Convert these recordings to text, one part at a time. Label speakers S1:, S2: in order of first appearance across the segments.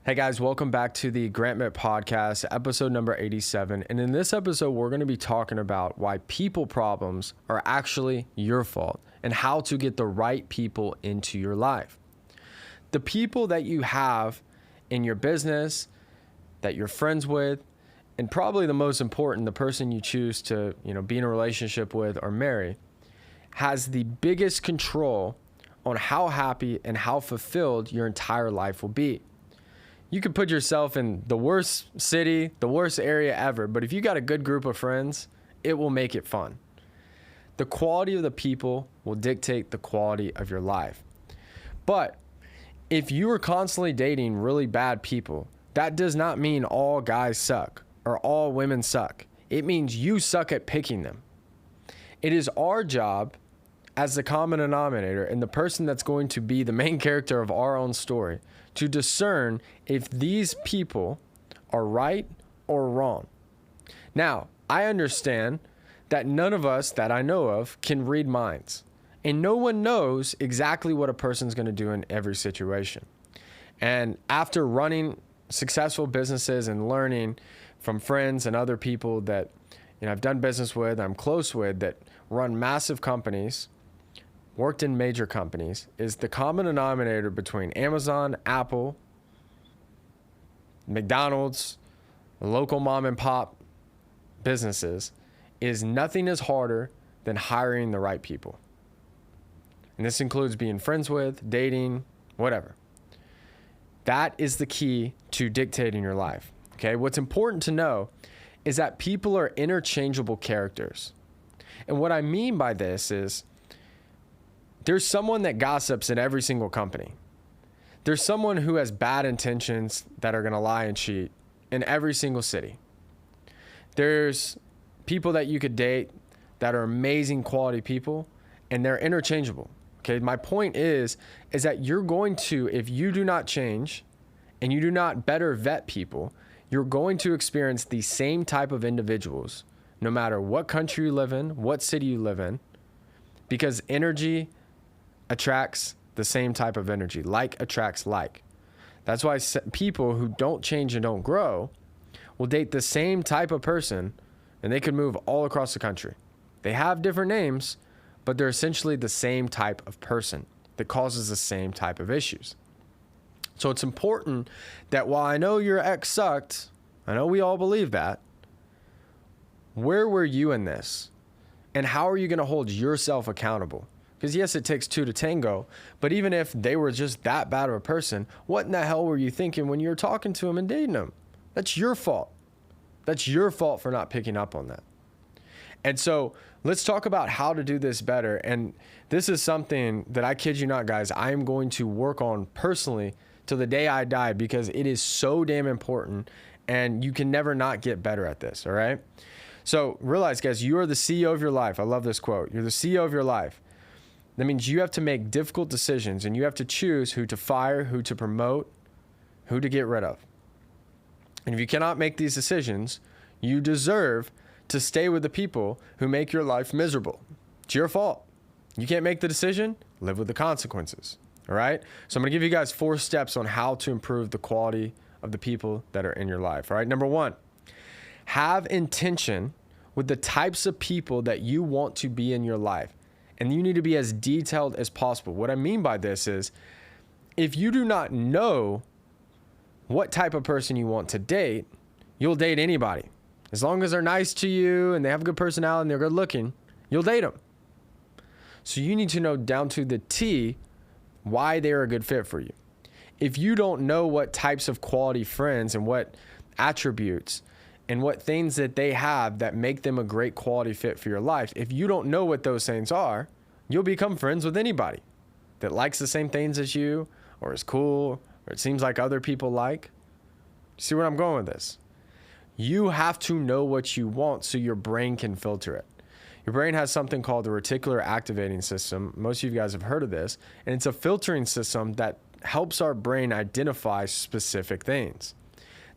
S1: Hey guys, welcome back to the Grant Mitt Podcast, episode number 87. And in this episode, we're going to be talking about why people problems are actually your fault and how to get the right people into your life. The people that you have in your business, that you're friends with, and probably the most important, the person you choose to, be in a relationship with or marry, has the biggest control on how happy and how fulfilled your entire life will be. You could put yourself in the worst city, the worst area ever, but if you got a good group of friends, it will make it fun. The quality of the people will dictate the quality of your life. But if you are constantly dating really bad people, that does not mean all guys suck or all women suck. It means you suck at picking them. It is our job as the common denominator and the person that's going to be the main character of our own story to discern if these people are right or wrong. Now, I understand that none of us that I know of can read minds, and no one knows exactly what a person's going to do in every situation. And after running successful businesses and learning from friends and other people that I've done business with, I'm close with, that run massive companies, worked in major companies, is the common denominator between Amazon, Apple, McDonald's, local mom and pop businesses is nothing is harder than hiring the right people. And this includes being friends with, dating, whatever. That is the key to dictating your life. Okay, what's important to know is that people are interchangeable characters. And what I mean by this is there's someone that gossips in every single company. There's someone who has bad intentions that are going to lie and cheat in every single city. There's people that you could date that are amazing quality people, and they're interchangeable. Okay, my point is that you're going to, if you do not change and you do not better vet people, you're going to experience the same type of individuals, no matter what country you live in, what city you live in, because energy attracts the same type of energy. Like attracts like. That's why people who don't change and don't grow will date the same type of person, and they could move all across the country. They have different names, but they're essentially the same type of person that causes the same type of issues. So it's important that while I know your ex sucked, I know we all believe that, where were you in this? And how are you going to hold yourself accountable? Because yes, it takes two to tango, but even if they were just that bad of a person, what in the hell were you thinking when you were talking to them and dating them? That's your fault. That's your fault for not picking up on that. And so let's talk about how to do this better. And this is something that, I kid you not, guys, I am going to work on personally till the day I die, because it is so damn important and you can never not get better at this, all right? So realize, guys, you are the CEO of your life. I love this quote. You're the CEO of your life. That means you have to make difficult decisions, and you have to choose who to fire, who to promote, who to get rid of. And if you cannot make these decisions, you deserve to stay with the people who make your life miserable. It's your fault. You can't make the decision, live with the consequences. All right? So I'm going to give you guys 4 steps on how to improve the quality of the people that are in your life. All right? Number 1, have intention with the types of people that you want to be in your life. And you need to be as detailed as possible. What I mean by this is, if you do not know what type of person you want to date, you'll date anybody. As long as they're nice to you and they have a good personality and they're good looking, you'll date them. So you need to know down to the T why they're a good fit for you. If you don't know what types of quality friends and what attributes and what things that they have that make them a great quality fit for your life, if you don't know what those things are, you'll become friends with anybody that likes the same things as you, or is cool, or it seems like other people like. See where I'm going with this? You have to know what you want so your brain can filter it. Your brain has something called the reticular activating system. Most of you guys have heard of this, and it's a filtering system that helps our brain identify specific things.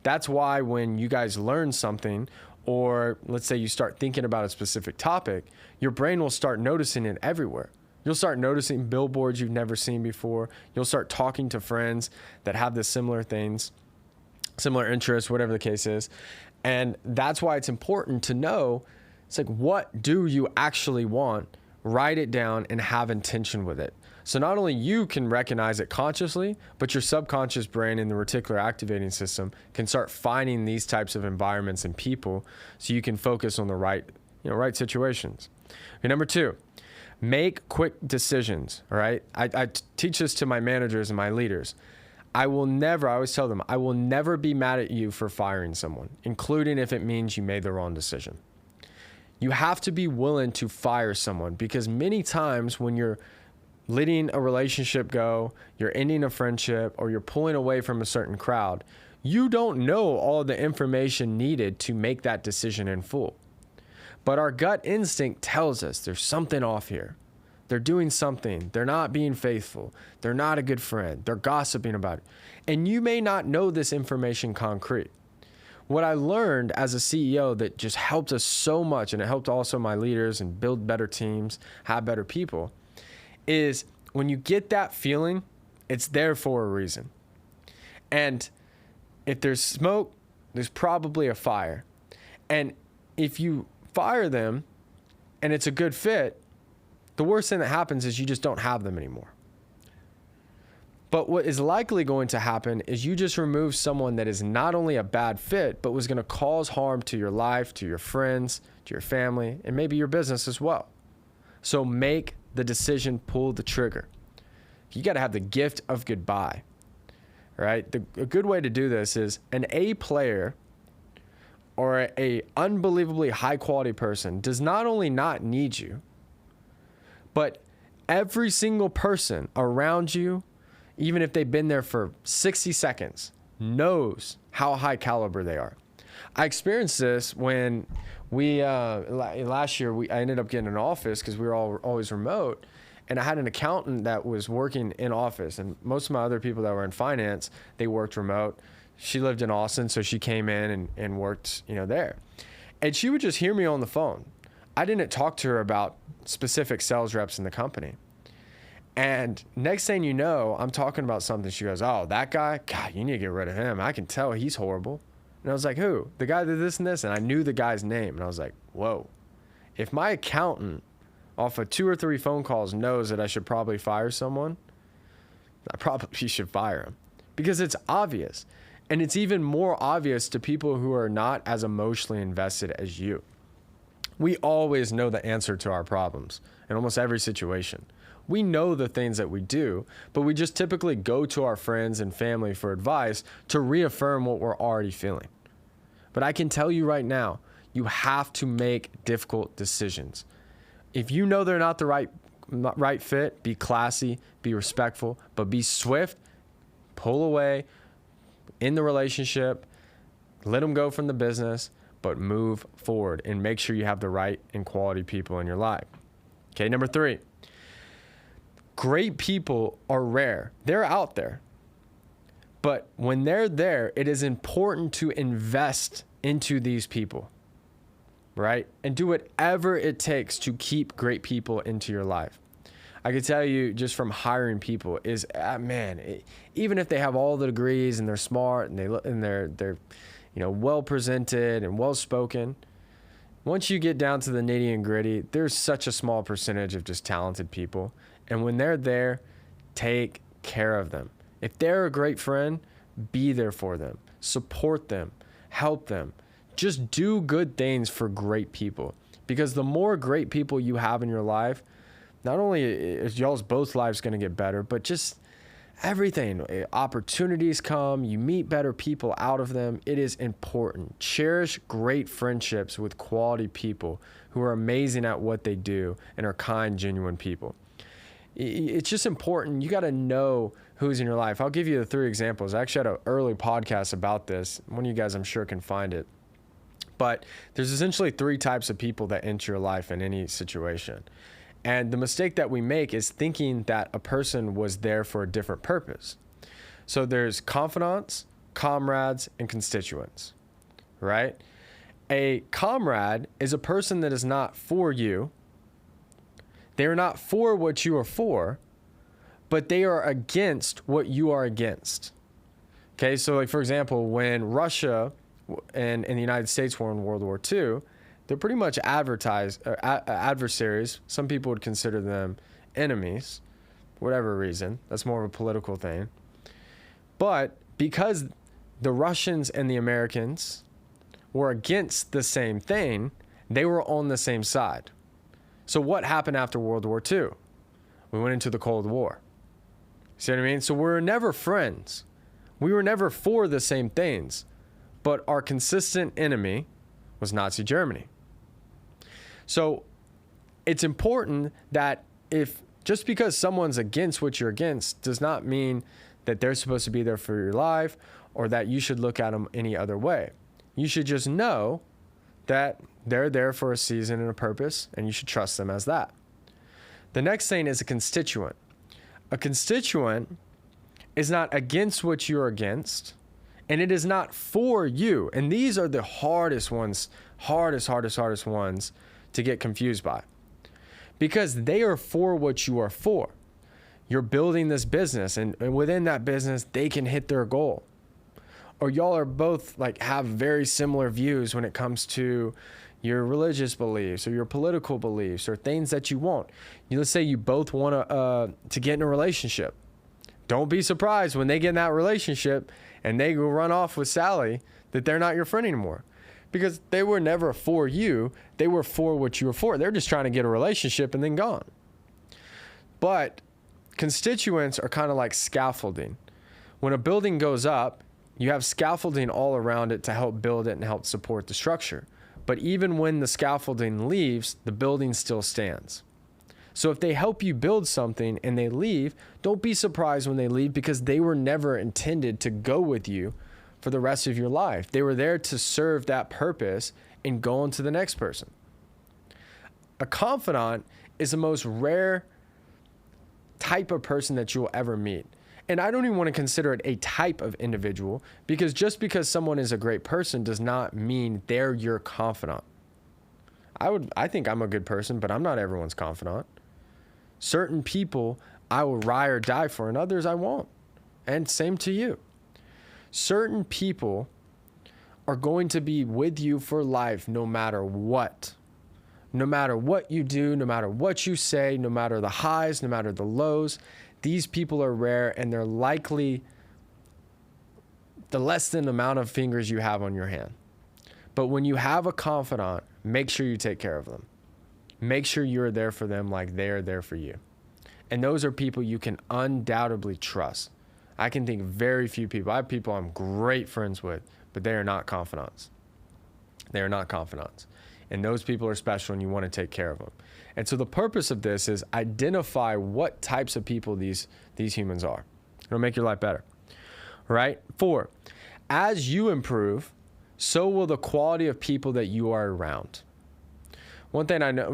S1: That's why when you guys learn something, or let's say you start thinking about a specific topic, your brain will start noticing it everywhere. You'll start noticing billboards you've never seen before. You'll start talking to friends that have the similar things. similar interests, whatever the case is. And that's why it's important to know, it's like, what do you actually want? Write it down and have intention with it. So not only you can recognize it consciously, but your subconscious brain and the reticular activating system can start finding these types of environments and people so you can focus on the right situations. Okay, number 2, make quick decisions, all right? I teach this to my managers and my leaders. I always tell them, I will never be mad at you for firing someone, including if it means you made the wrong decision. You have to be willing to fire someone, because many times when you're letting a relationship go, you're ending a friendship, or you're pulling away from a certain crowd, you don't know all the information needed to make that decision in full. But our gut instinct tells us there's something off here. They're doing something. They're not being faithful. They're not a good friend. They're gossiping about it. And you may not know this information concrete. What I learned as a CEO that just helped us so much, and it helped also my leaders and build better teams, have better people, is when you get that feeling, it's there for a reason. And if there's smoke, there's probably a fire. And if you fire them and it's a good fit, the worst thing that happens is you just don't have them anymore. But what is likely going to happen is you just remove someone that is not only a bad fit, but was going to cause harm to your life, to your friends, to your family, and maybe your business as well. So make the decision, pull the trigger. You got to have the gift of goodbye, right? A good way to do this is an A player or a unbelievably high quality person does not only not need you, but every single person around you, even if they've been there for 60 seconds, knows how high caliber they are. I experienced this when last year I ended up getting an office because we were always remote, and I had an accountant that was working in office, and most of my other people that were in finance, they worked remote. She lived in Austin, so she came in and worked, there. And she would just hear me on the phone. I didn't talk to her about specific sales reps in the company. And next thing you know, I'm talking about something. She goes, "Oh, that guy? God, you need to get rid of him. I can tell he's horrible." And I was like, "Who? The guy that did this and this?" And I knew the guy's name. And I was like, whoa. If my accountant off of 2 or 3 phone calls knows that I should probably fire someone, I probably should fire him, because it's obvious. And it's even more obvious to people who are not as emotionally invested as you. We always know the answer to our problems in almost every situation. We know the things that we do, but we just typically go to our friends and family for advice to reaffirm what we're already feeling. But I can tell you right now, you have to make difficult decisions. If you know they're not the right fit, be classy, be respectful, but be swift, pull away in the relationship, let them go from the business, but move forward and make sure you have the right and quality people in your life. Okay, number 3. Great people are rare. They're out there. But when they're there, it is important to invest into these people, right? And do whatever it takes to keep great people into your life. I can tell you just from hiring people is, even if they have all the degrees and they're smart and they're well presented and well spoken, once you get down to the nitty and gritty, there's such a small percentage of just talented people. And when they're there, take care of them. If they're a great friend, be there for them, support them, help them. Just do good things for great people, because the more great people you have in your life, not only is y'all's both lives going to get better, but just everything. Opportunities come, you meet better people out of them. It is important. Cherish great friendships with quality people who are amazing at what they do and are kind, genuine people. It's just important. You got to know who's in your life. I'll give you the 3 examples. I actually had an early podcast about this. One of you guys, I'm sure, can find it. But there's essentially 3 types of people that enter your life in any situation. And the mistake that we make is thinking that a person was there for a different purpose. So there's confidants, comrades, and constituents, right? A comrade is a person that is not for you. They are not for what you are for, but they are against what you are against. Okay, so like for example, when Russia and the United States were in World War II, they're pretty much adversaries. Some people would consider them enemies, for whatever reason. That's more of a political thing. But because the Russians and the Americans were against the same thing, they were on the same side. So what happened after World War II? We went into the Cold War. See what I mean? So we were never friends. We were never for the same things. But our consistent enemy was Nazi Germany. So it's important that just because someone's against what you're against does not mean that they're supposed to be there for your life or that you should look at them any other way. You should just know that they're there for a season and a purpose, and you should trust them as that. The next thing is a constituent. A constituent is not against what you're against, and it is not for you. And these are the hardest ones, hardest ones to get confused by, because they are for what you are for. You're building this business, and within that business, they can hit their goal. Or y'all are both like have very similar views when it comes to your religious beliefs or your political beliefs or things that you want. Let's say you both want to get in a relationship. Don't be surprised when they get in that relationship and they go run off with Sally that they're not your friend anymore, because they were never for you. They were for what you were for. They're just trying to get a relationship and then gone. But constituents are kind of like scaffolding. When a building goes up, you have scaffolding all around it to help build it and help support the structure. But even when the scaffolding leaves, the building still stands. So if they help you build something and they leave, don't be surprised when they leave, because they were never intended to go with you for the rest of your life. They were there to serve that purpose and go on to the next person. A confidant is the most rare type of person that you'll ever meet. And I don't even want to consider it a type of individual, because just because someone is a great person does not mean they're your confidant. I think I'm a good person, but I'm not everyone's confidant. Certain people I will ride or die for, and others I won't. And same to you. Certain people are going to be with you for life no matter what. No matter what you do, no matter what you say, no matter the highs, no matter the lows. These people are rare, and they're likely the less than amount of fingers you have on your hand. But when you have a confidant, make sure you take care of them. Make sure you're there for them like they're there for you. And those are people you can undoubtedly trust. I can think very few people. I have people I'm great friends with, but they are not confidants. They are not confidants. And those people are special, and you want to take care of them. And so the purpose of this is identify what types of people these humans are. It'll make your life better. Right? 4, as you improve, so will the quality of people that you are around. One thing I know,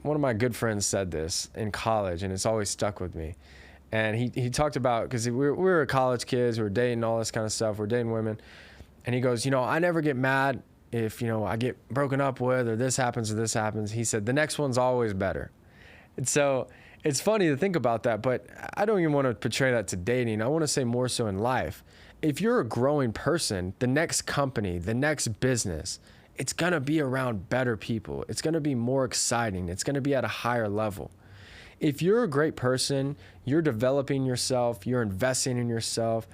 S1: one of my good friends said this in college, and it's always stuck with me. And he talked about, because we were college kids, we were dating, all this kind of stuff, we're dating women. And he goes, I never get mad if, I get broken up with, or this happens or this happens. He said, the next one's always better. And so it's funny to think about that, but I don't even want to portray that to dating. I want to say more so in life. If you're a growing person, the next company, the next business, it's going to be around better people. It's going to be more exciting. It's going to be at a higher level. If you're a great person, you're developing yourself, you're investing in yourself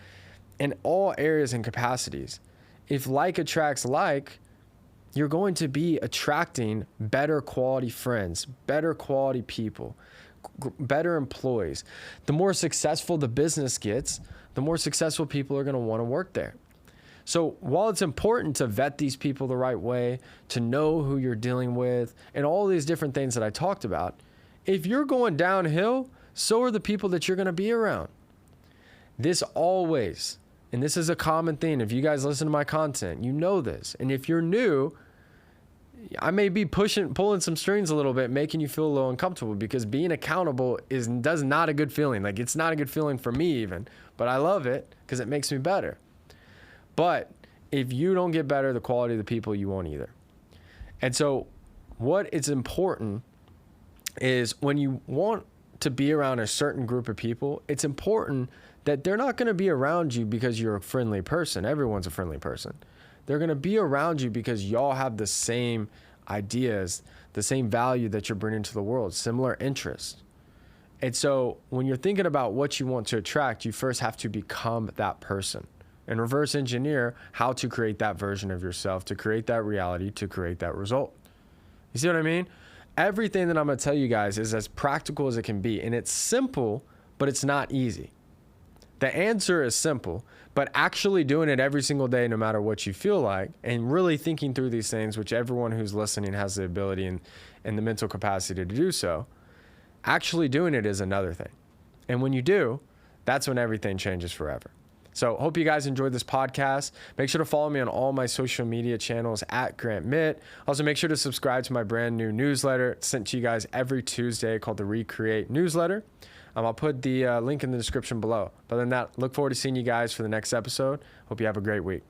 S1: in all areas and capacities. If like attracts like, you're going to be attracting better quality friends, better quality people, better employees. The more successful the business gets, the more successful people are going to want to work there. So while it's important to vet these people the right way, to know who you're dealing with, and all these different things that I talked about, if you're going downhill, so are the people that you're going to be around. This always, and this is a common thing, if you guys listen to my content, you know this. And if you're new, I may be pulling some strings a little bit, making you feel a little uncomfortable, because being accountable does not a good feeling. Like, it's not a good feeling for me even, but I love it because it makes me better. But if you don't get better, the quality of the people, you won't either. And so what is important is when you want to be around a certain group of people, it's important that they're not going to be around you because you're a friendly person. Everyone's a friendly person. They're going to be around you because y'all have the same ideas, the same value that you're bringing to the world, similar interests. And so when you're thinking about what you want to attract, you first have to become that person and reverse engineer how to create that version of yourself, to create that reality, to create that result. You see what I mean? Everything that I'm going to tell you guys is as practical as it can be. And it's simple, but it's not easy. The answer is simple, but actually doing it every single day, no matter what you feel like, and really thinking through these things, which everyone who's listening has the ability and the mental capacity to do so, actually doing it is another thing. And when you do, that's when everything changes forever. So hope you guys enjoyed this podcast. Make sure to follow me on all my social media channels at Grant Mitt. Also, make sure to subscribe to my brand new newsletter. It's sent to you guys every Tuesday called the Recreate newsletter. I'll put the link in the description below. But other than that, look forward to seeing you guys for the next episode. Hope you have a great week.